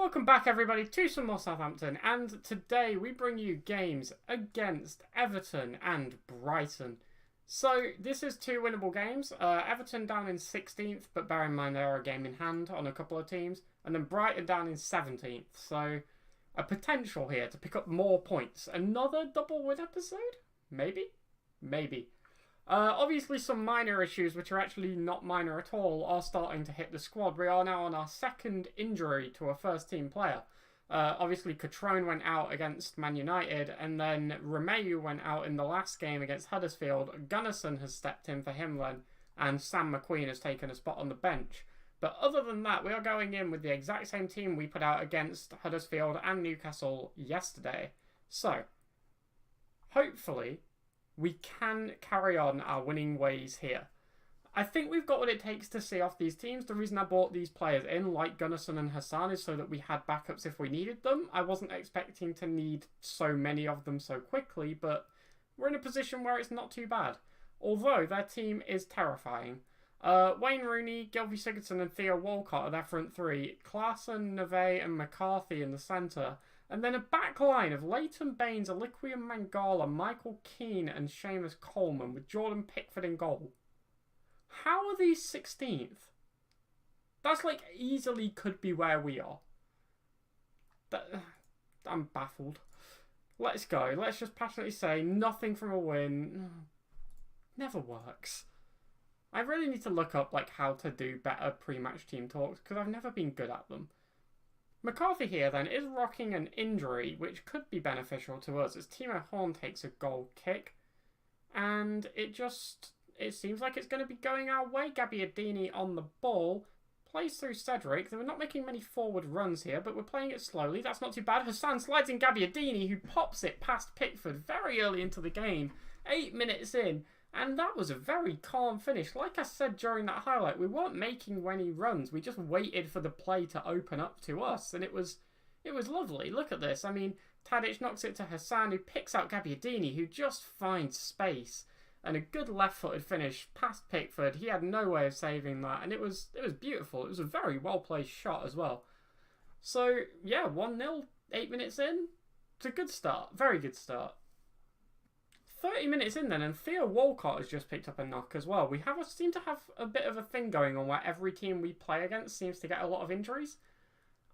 Welcome back everybody to some more Southampton, and today we bring you games against Everton and Brighton. So this is two winnable games. Everton down in 16th, but bear in mind they are a game in hand on a couple of teams, and then Brighton down in 17th. So a potential here to pick up more points. Another double win episode? Maybe? Maybe. Obviously some minor issues, which are actually not minor at all, are starting to hit the squad. We are now on our second injury to a first team player. Obviously Catrone went out against Man United, and then Romeu went out in the last game against Huddersfield. Gunnarsson has stepped in for him then, and Sam McQueen has taken a spot on the bench. But other than that, we are going in with the exact same team we put out against Huddersfield and Newcastle yesterday. So, hopefully we can carry on our winning ways here. I think we've got what it takes to see off these teams. The reason I brought these players in, like Gunnarsson and Hassan, is so that we had backups if we needed them. I wasn't expecting to need so many of them so quickly, but we're in a position where it's not too bad. Although their team is terrifying. Wayne Rooney, Gylfi Sigurdsson and Theo Walcott are their front three. Klaassen, Neve and McCarthy in the centre. And then a back line of Leighton Baines, Aliquim Mangala, Michael Keane and Seamus Coleman with Jordan Pickford in goal. How are these 16th? That's like easily could be where we are. I'm baffled. Let's go. Let's just passionately say nothing from a win never works. I really need to look up like how to do better pre-match team talks because I've never been good at them. McCarthy here then is rocking an injury which could be beneficial to us as Timo Horn takes a goal kick, and it seems like it's going to be going our way. Gabbiadini on the ball, plays through Cedric. We're not making many forward runs here, but we're playing it slowly. That's not too bad. Hassan slides in Gabbiadini, who pops it past Pickford very early into the game, 8 minutes in. And that was a very calm finish. Like I said during that highlight, we weren't making any runs. We just waited for the play to open up to us. And it was lovely. Look at this. I mean, Tadic knocks it to Hassan, who picks out Gabbiadini, who just finds space. And a good left-footed finish past Pickford. He had no way of saving that. And it was beautiful. It was a very well-placed shot as well. So, yeah, 1-0, 8 minutes in. It's a good start. Very good start. 30 minutes in then, and Theo Walcott has just picked up a knock as well. We seem to have a bit of a thing going on where every team we play against seems to get a lot of injuries.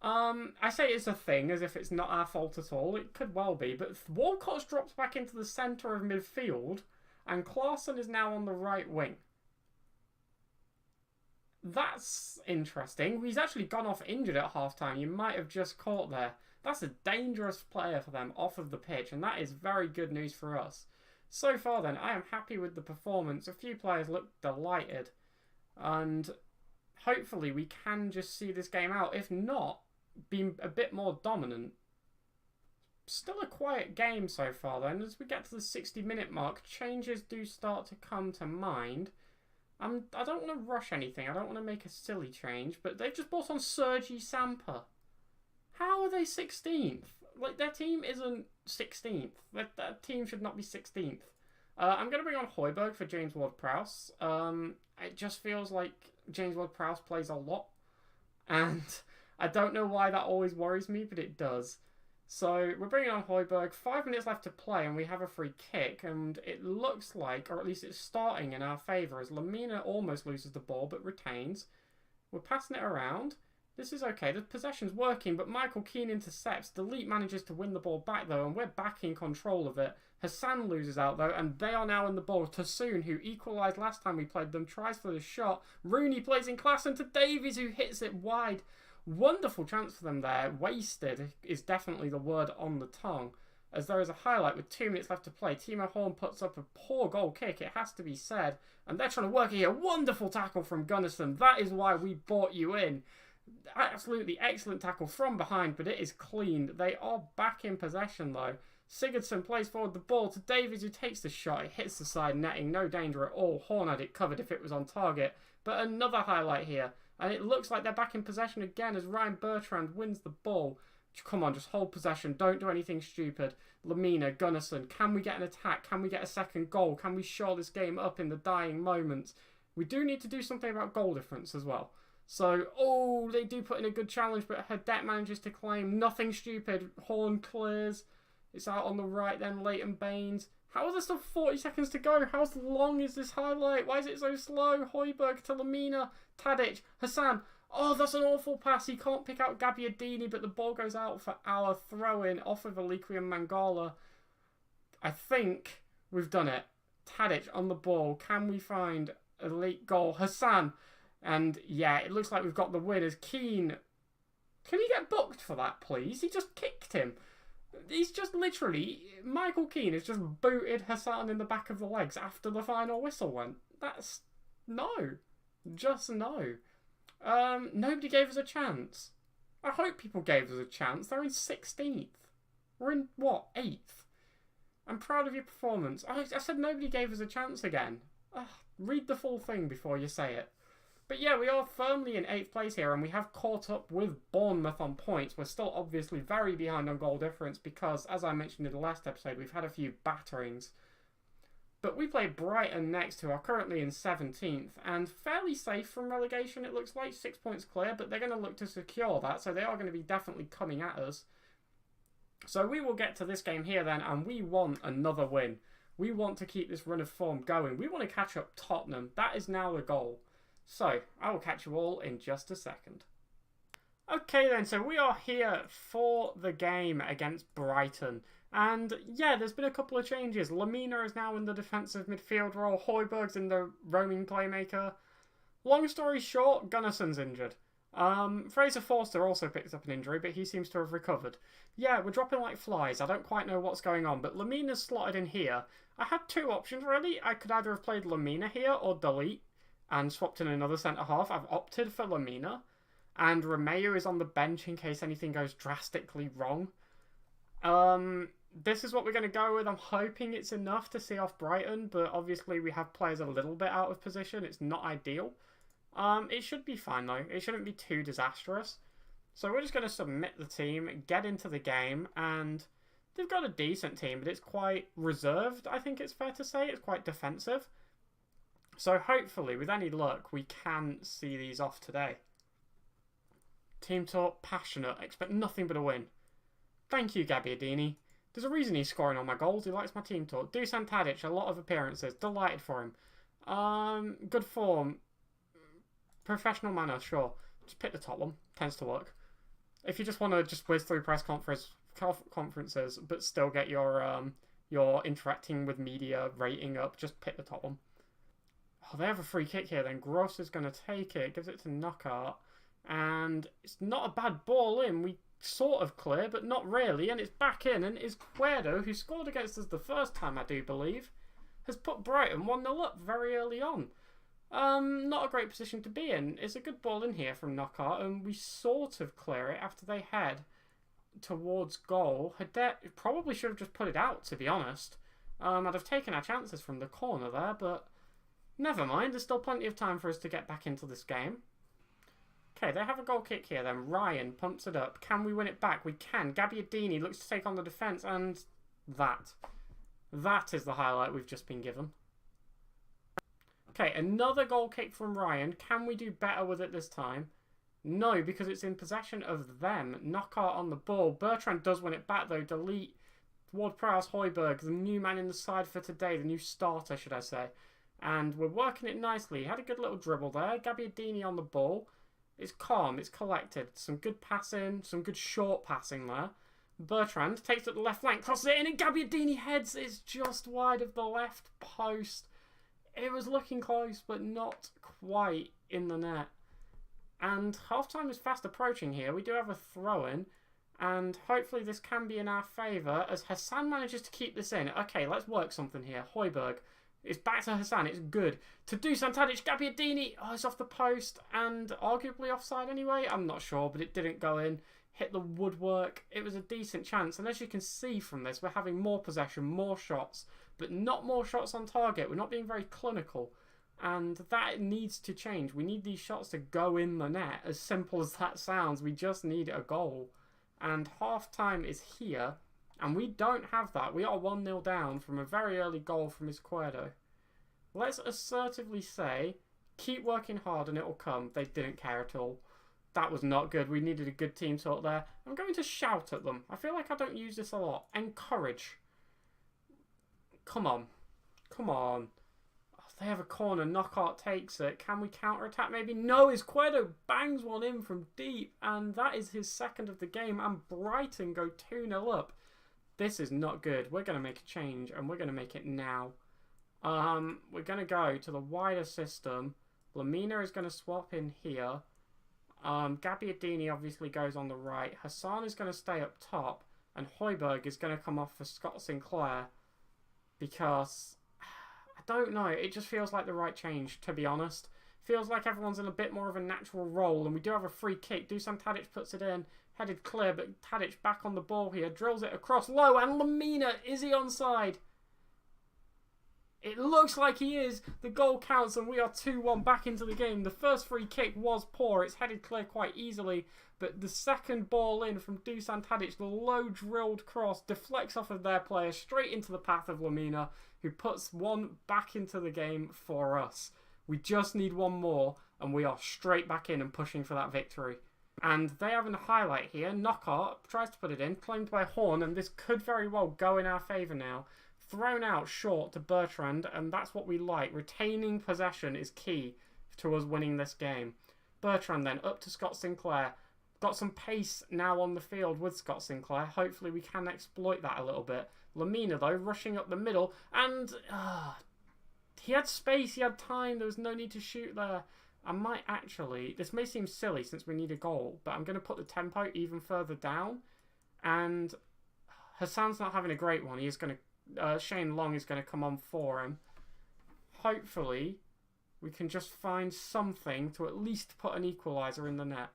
I say it's a thing as if it's not our fault at all. It could well be, but Walcott's dropped back into the centre of midfield, and Klaassen is now on the right wing. That's interesting. He's actually gone off injured at half-time. You might have just caught there. That's a dangerous player for them off of the pitch, and that is very good news for us. So far then, I am happy with the performance. A few players look delighted. And hopefully we can just see this game out. If not, be a bit more dominant. Still a quiet game so far then. As we get to the 60-minute mark, changes do start to come to mind. I don't want to rush anything. I don't want to make a silly change. But they've just brought on Sergi Samper. How are they 16th? Like, their team isn't 16th. Their team should not be 16th. I'm going to bring on Højbjerg for James Ward-Prowse. It just feels like James Ward-Prowse plays a lot. And I don't know why that always worries me, but it does. So, we're bringing on Højbjerg. 5 minutes left to play, and we have a free kick. And it looks like, or at least it's starting in our favour, as Lamina almost loses the ball, but retains. We're passing it around. This is okay. The possession's working, but Michael Keane intercepts. Delete manages to win the ball back, though, and we're back in control of it. Hassan loses out, though, and they are now in the ball. Tosun, who equalised last time we played them, tries for the shot. Rooney plays in Klaassen to Davies, who hits it wide. Wonderful chance for them there. Wasted is definitely the word on the tongue, as there is a highlight with 2 minutes left to play. Timo Horn puts up a poor goal kick, it has to be said, and they're trying to work it here. Wonderful tackle from Gunnarsson. That is why we brought you in. Absolutely excellent tackle from behind, but it is clean. They are back in possession though. Sigurdsson plays forward the ball to Davies, who takes the shot. It hits the side netting, no danger at all. Horn had it covered if it was on target. But another highlight here, and it looks like they're back in possession again as Ryan Bertrand wins the ball. Come on, just hold possession. Don't do anything stupid. Lamina, Gunnarsson, can we get an attack? Can we get a second goal? Can we shore this game up in the dying moments? We do need to do something about goal difference as well. So, oh, they do put in a good challenge, but Hadet manages to claim. Nothing stupid. Horn clears. It's out on the right then, Leighton Baines. How is there still 40 seconds to go? How long is this highlight? Why is it so slow? Højbjerg to Lamina. Tadic. Hassan. Oh, that's an awful pass. He can't pick out Gabbiadini, but the ball goes out for our throw-in off of Alikwi and Mangala. I think we've done it. Tadic on the ball. Can we find elite goal? Hassan. And yeah, it looks like we've got the win as Keane. Can he get booked for that, please? He just kicked him. He's just literally... Michael Keane has just booted Hassan in the back of the legs after the final whistle went. That's... No. Just no. Nobody gave us a chance. I hope people gave us a chance. They're in 16th. We're in, what, 8th? I'm proud of your performance. I said nobody gave us a chance again. Read the full thing before you say it. But yeah, we are firmly in 8th place here, and we have caught up with Bournemouth on points. We're still obviously very behind on goal difference because, as I mentioned in the last episode, we've had a few batterings. But we play Brighton next, who are currently in 17th, and fairly safe from relegation. It looks like 6 points clear, but they're going to look to secure that, so they are going to be definitely coming at us. So we will get to this game here then, and we want another win. We want to keep this run of form going. We want to catch up Tottenham. That is now the goal. So, I will catch you all in just a second. Okay then, so we are here for the game against Brighton. And yeah, there's been a couple of changes. Lamina is now in the defensive midfield role. Højbjerg's in the roaming playmaker. Long story short, Gunnarsson's injured. Fraser Forster also picked up an injury, but he seems to have recovered. Yeah, we're dropping like flies. I don't quite know what's going on, but Lamina's slotted in here. I had two options, really. I could either have played Lamina here or delete and swapped in another centre-half. I've opted for Lamina. And Romeo is on the bench in case anything goes drastically wrong. This is what we're going to go with. I'm hoping it's enough to see off Brighton, but obviously we have players a little bit out of position. It's not ideal. It should be fine, though. It shouldn't be too disastrous. So we're just going to submit the team, get into the game, and they've got a decent team, but it's quite reserved, I think it's fair to say. It's quite defensive. So hopefully, with any luck, we can see these off today. Team talk, passionate, expect nothing but a win. Thank you, Gabbiadini. There's a reason he's scoring all my goals. He likes my team talk. Dusan Tadic, a lot of appearances. Delighted for him. Good form. Professional manner, sure. Just pick the top one. Tends to work. If you just want to just whiz through press conferences, but still get your interacting with media rating up, just pick the top one. Oh, they have a free kick here then. Gross is going to take it. Gives it to Knockout. And it's not a bad ball in. We sort of clear, but not really. And it's back in. And it's Cuerdo, who scored against us the first time, I do believe, has put Brighton 1-0 up very early on. Not a great position to be in. It's a good ball in here from Knockout. And we sort of clear it after they head towards goal. Hadet probably should have just put it out, to be honest. I'd have taken our chances from the corner there, but never mind. There's still plenty of time for us to get back into this game. Okay, they have a goal kick here then. Ryan pumps it up. Can we win it back? We can. Gabbiadini looks to take on the defence, and that is the highlight we've just been given. Okay, another goal kick from Ryan. Can we do better with it this time? No, because it's in possession of them. Knockout on the ball. Bertrand does win it back though. Delete. Ward-Prowse Højbjerg, the new man in the side for today. The new starter, should I say. And we're working it nicely. Had a good little dribble there. Gabbiadini on the ball. It's calm, it's collected. Some good passing, some good short passing there. Bertrand takes it to the left flank, crosses it in, and Gabbiadini heads. It's just wide of the left post. It was looking close, but not quite in the net. And half-time is fast approaching here. We do have a throw-in, and hopefully this can be in our favour as Hassan manages to keep this in. Okay, let's work something here. Højbjerg. It's back to Hassan. It's good. To Dusan Tadic, Gabbiadini. Oh, it's off the post and arguably offside anyway. I'm not sure, but it didn't go in. Hit the woodwork. It was a decent chance. And as you can see from this, we're having more possession, more shots, but not more shots on target. We're not being very clinical. And that needs to change. We need these shots to go in the net. As simple as that sounds, we just need a goal. And half-time is here. And we don't have that. We are 1-0 down from a very early goal from Cuerdo. Let's assertively say, Keep working hard and it'll come. They didn't care at all. That was not good. We needed a good team talk there. I'm going to shout at them. I feel like I don't use this a lot. Encourage. Come on. Come on. Oh, they have a corner. Knockout takes it. Can we counter-attack maybe? No, Izquierdo bangs one in from deep. And that is his second of the game. And Brighton go 2-0 up. This is not good. We're going to make a change. And we're going to make it now. We're going to go to the wider system. Lamina is going to swap in here. Gabbiadini obviously goes on the right. Hassan is going to stay up top. And Højbjerg is going to come off for Scott Sinclair. Because, I don't know, it just feels like the right change, to be honest. Feels like everyone's in a bit more of a natural role. And we do have a free kick. Dusan Tadic puts it in. Headed clear, but Tadic back on the ball here. Drills it across low. And Lamina, is he onside? It looks like he is. The goal counts and we are 2-1 back into the game. The first free kick was poor. It's headed clear quite easily. But the second ball in from Dusan Tadic, the low drilled cross, deflects off of their player straight into the path of Lamina, who puts one back into the game for us. We just need one more and we are straight back in and pushing for that victory. And they have a highlight here. Knockout tries to put it in, claimed by Horn, and this could very well go in our favour now. Thrown out short to Bertrand, and that's what we like. Retaining possession is key to us winning this game. Bertrand then up to Scott Sinclair. Got some pace now on the field with Scott Sinclair. Hopefully we can exploit that a little bit. Lamina, though, rushing up the middle, and he had space, he had time, there was no need to shoot there. I might actually, this may seem silly since we need a goal, but I'm going to put the tempo even further down. And Hassan's not having a great one. He is going to Shane Long is going to come on for him. Hopefully, we can just find something to at least put an equaliser in the net.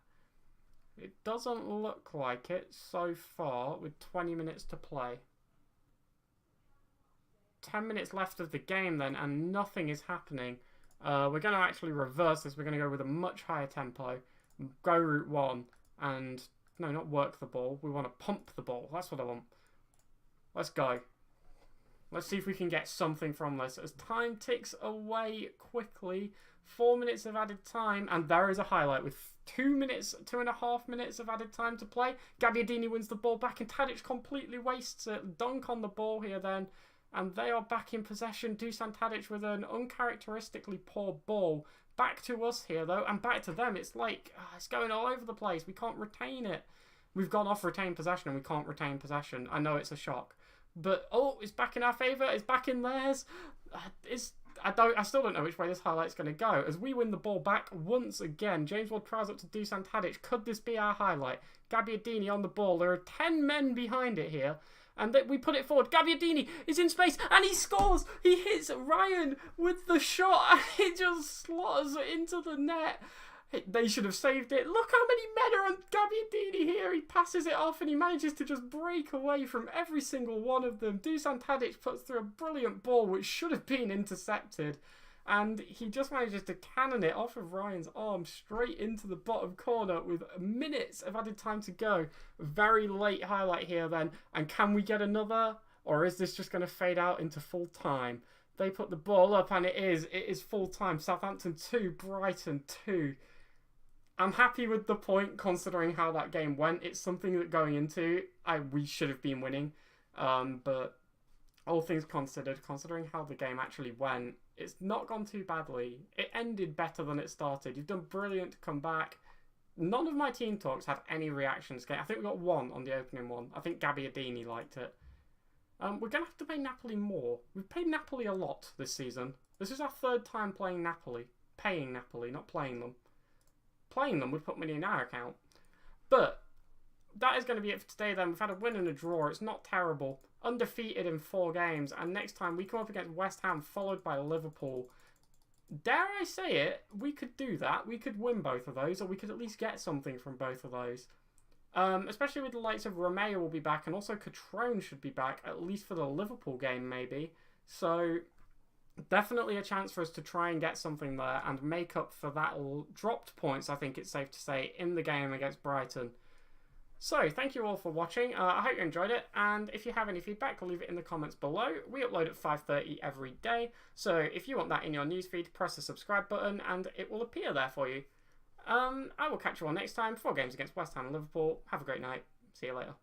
It doesn't look like it so far with 20 minutes to play. 10 minutes left of the game then, and nothing is happening. We're going to actually reverse this. We're going to go with a much higher tempo. Go route one. And, no, not work the ball. We want to pump the ball. That's what I want. Let's go. Let's see if we can get something from this. As time ticks away quickly, 4 minutes of added time, and there is a highlight with 2.5 minutes of added time to play. Gabbiadini wins the ball back, and Tadic completely wastes it. Dunk on the ball here then, and they are back in possession. Dusan Tadic with an uncharacteristically poor ball. Back to us here though, and back to them. It's like, it's going all over the place. We can't retain it. We've gone off retained possession, and we can't retain possession. I know it's a shock. But, it's back in our favour. It's back in theirs. I still don't know which way this highlight's going to go. As we win the ball back once again. James Ward-Prowse up to Dusan Tadic. Could this be our highlight? Gabbiadini on the ball. There are 10 men behind it here. And we put it forward. Gabbiadini is in space. And he scores. He hits Ryan with the shot. And it just slots into the net. They should have saved it. Look how many men are on Gabbiadini here. He passes it off and he manages to just break away from every single one of them. Dusan Tadic puts through a brilliant ball which should have been intercepted. And he just manages to cannon it off of Ryan's arm straight into the bottom corner with minutes of added time to go. Very late highlight here then. And can we get another? Or is this just going to fade out into full time? They put the ball up and it is full time. Southampton 2, Brighton 2. I'm happy with the point considering how that game went. It's something that going into, we should have been winning. But all things considered, considering how the game actually went, it's not gone too badly. It ended better than it started. You've done brilliant to come back. None of my team talks had any reactions. I think we got one on the opening one. I think Gabbiadini liked it. We're going to have to pay Napoli more. We've paid Napoli a lot this season. This is our third time playing Napoli. Paying Napoli, not playing them. Playing them would put money in our account. But that is going to be it for today then. We've had a win and a draw. It's not terrible. Undefeated in 4 games. And next time we come up against West Ham, followed by Liverpool. Dare I say it, we could do that. We could win both of those, or we could at least get something from both of those. Especially with the likes of Romeo will be back, and also Catrone should be back, at least for the Liverpool game maybe. So definitely a chance for us to try and get something there and make up for that dropped points, I think it's safe to say, in the game against Brighton. So, thank you all for watching. I hope you enjoyed it, and if you have any feedback, leave it in the comments below. We upload at 5:30 every day, so if you want that in your newsfeed, press the subscribe button, and it will appear there for you. I will catch you all next time for games against West Ham and Liverpool. Have a great night. See you later.